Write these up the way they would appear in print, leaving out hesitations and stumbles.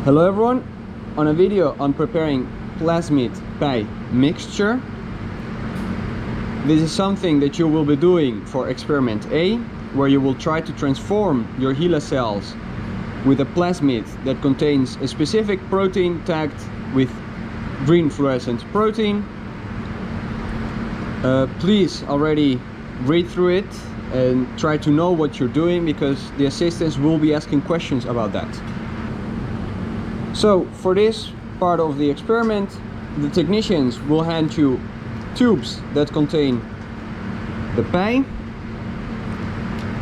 Hello everyone, on a video on preparing plasmid-PEI mixture. This is something that you will be doing for experiment A, where you will try to transform your HeLa cells with a plasmid that contains a specific protein tagged with green fluorescent protein. Please already read through it and try to know what you're doing, because the assistants will be asking questions about that. So for this part of the experiment, the technicians will hand you tubes that contain the PEI.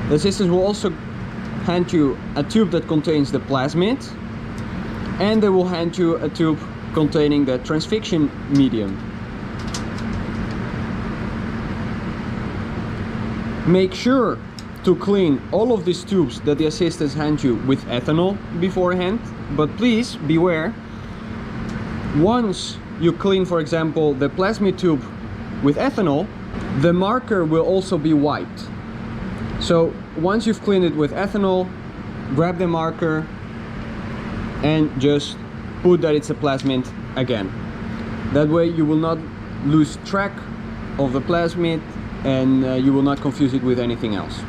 The assistants will also hand you a tube that contains the plasmid, and they will hand you a tube containing the transfection medium. Make sure to clean all of these tubes that the assistants hand you with ethanol beforehand, but please beware, once you clean, for example, the plasmid tube with ethanol, the marker will also be wiped. So once you've cleaned it with ethanol, grab the marker and just put that it's a plasmid again. That way you will not lose track of the plasmid, and you will not confuse it with anything else.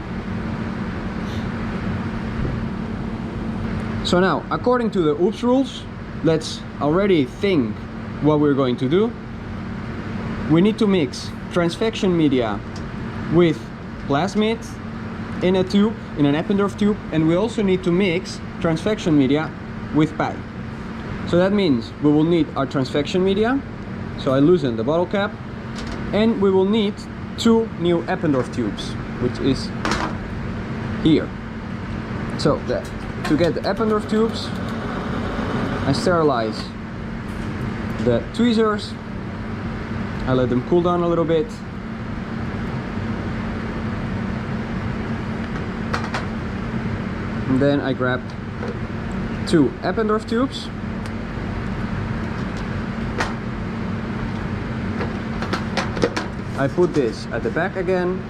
So now, according to the OOPS rules, let's already think what we're going to do. We need to mix transfection media with plasmid in a tube, in an Eppendorf tube, and we also need to mix transfection media with PEI. So that means we will need our transfection media, so I loosen the bottle cap, and we will need 2 new Eppendorf tubes, which is here. So to get the Eppendorf tubes, I sterilize the tweezers, I let them cool down a little bit, and then I grab 2 Eppendorf tubes. I put this at the back again,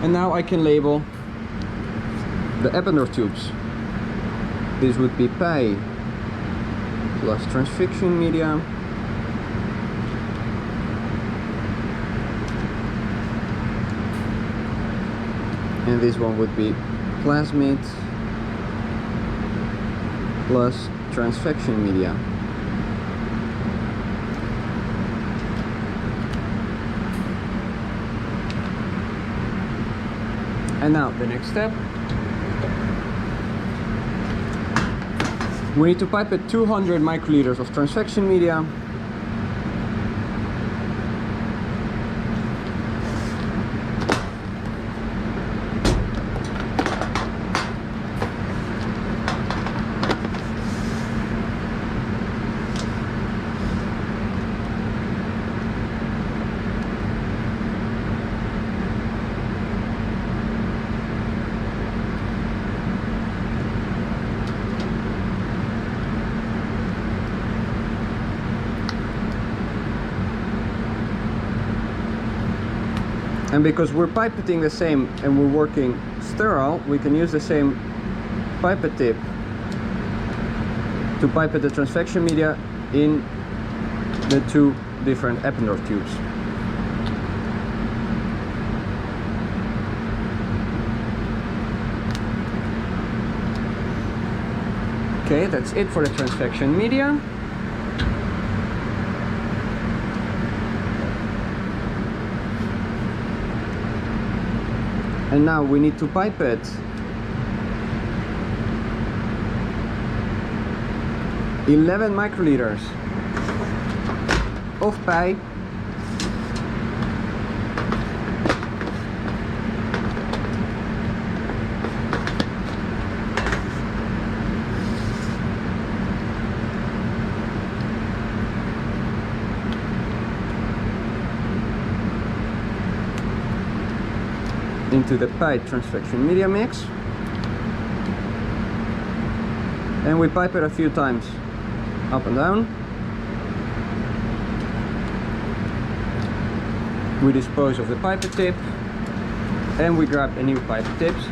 and now I can label the Eppendorf tubes. This would be PEI plus transfection media, and this one would be plasmid plus transfection media. And now the next step, we need to pipette 200 microliters of transfection media. And because we're pipetting the same and we're working sterile, we can use the same pipette tip to pipette the transfection media in the 2 different Eppendorf tubes. Okay, that's it for the transfection media. And now we need to pipette 11 microliters of PEI into the PEI transfection media mix, and we pipe it a few times up and down. We dispose of the pipette tip and we grab a new pipette tips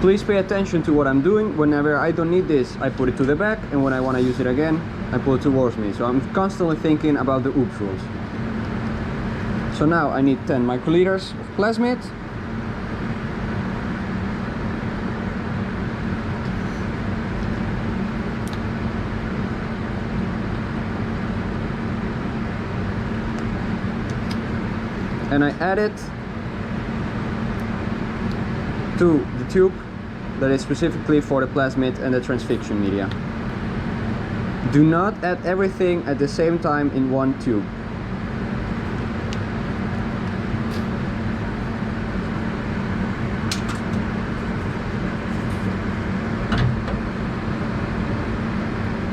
Please pay attention to what I'm doing. Whenever I don't need this, I put it to the back, and when I want to use it again, I pull it towards me. So I'm constantly thinking about the OOPS rules. So now I need 10 microliters of plasmid. And I add it to the tube that is specifically for the plasmid and the transfection media. Do not add everything at the same time in one tube.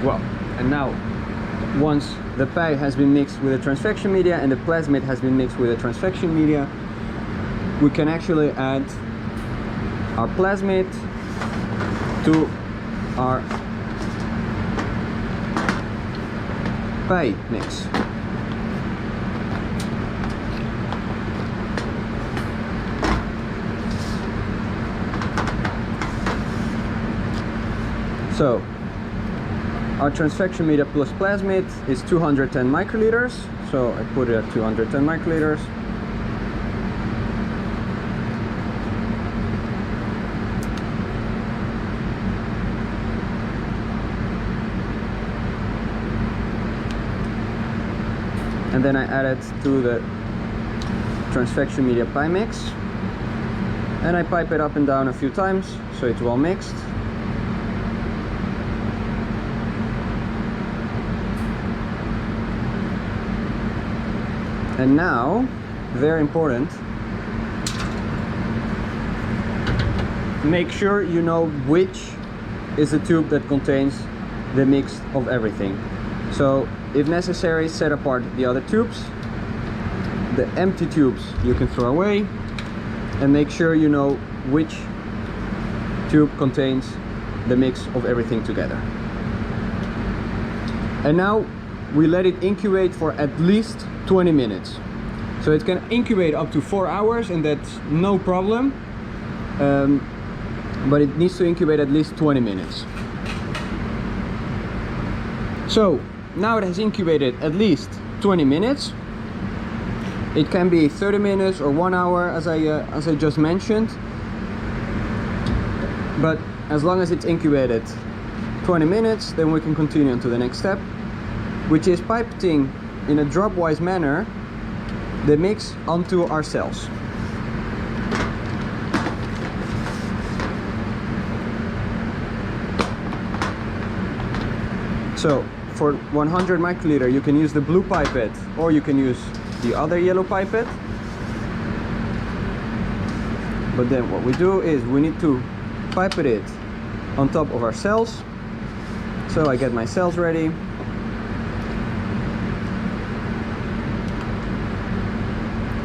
Well, and now once the PEI has been mixed with the transfection media and the plasmid has been mixed with the transfection media, we can actually add our plasmid to our PEI mix. So our transfection media plus plasmid is 210 microliters, so I put it at 210 microliters. And then I add it to the transfection media PEI mix, and I pipe it up and down a few times so it's well mixed. And now, very important, make sure you know which is the tube that contains the mix of everything. So if necessary, set apart the other tubes. The empty tubes you can throw away, and make sure you know which tube contains the mix of everything together. And now we let it incubate for at least 20 minutes. So it can incubate up to 4 hours, and that's no problem, but it needs to incubate at least 20 minutes. So now it has incubated at least 20 minutes. It can be 30 minutes or 1 hour, as I just mentioned, but as long as it's incubated 20 minutes, then we can continue on to the next step, which is pipetting in a dropwise manner the mix onto our cells. So for 100 microliter you can use the blue pipette, or you can use the other yellow pipette. But then what we do is we need to pipette it on top of our cells. So I get my cells ready.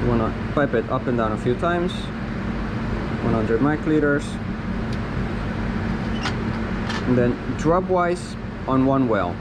You want to pipe it up and down a few times. 100 microliters. And then dropwise on one well.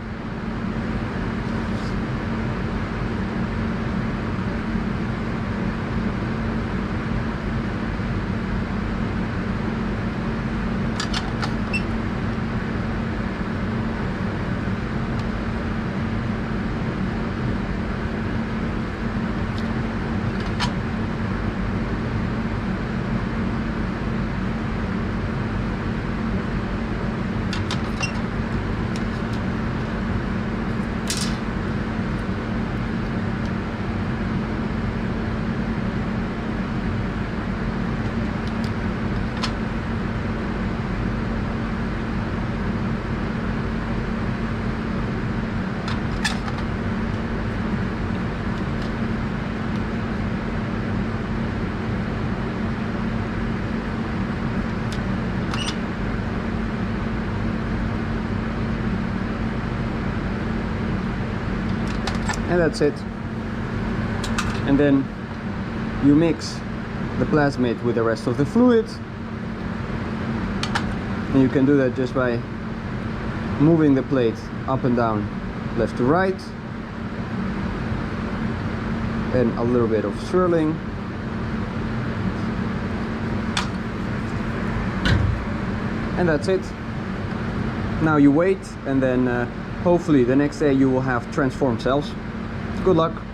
And that's it. And then you mix the plasmid with the rest of the fluid, and you can do that just by moving the plate up and down, left to right, and a little bit of swirling. And that's it. Now you wait, and then hopefully the next day you will have transformed cells. Good luck.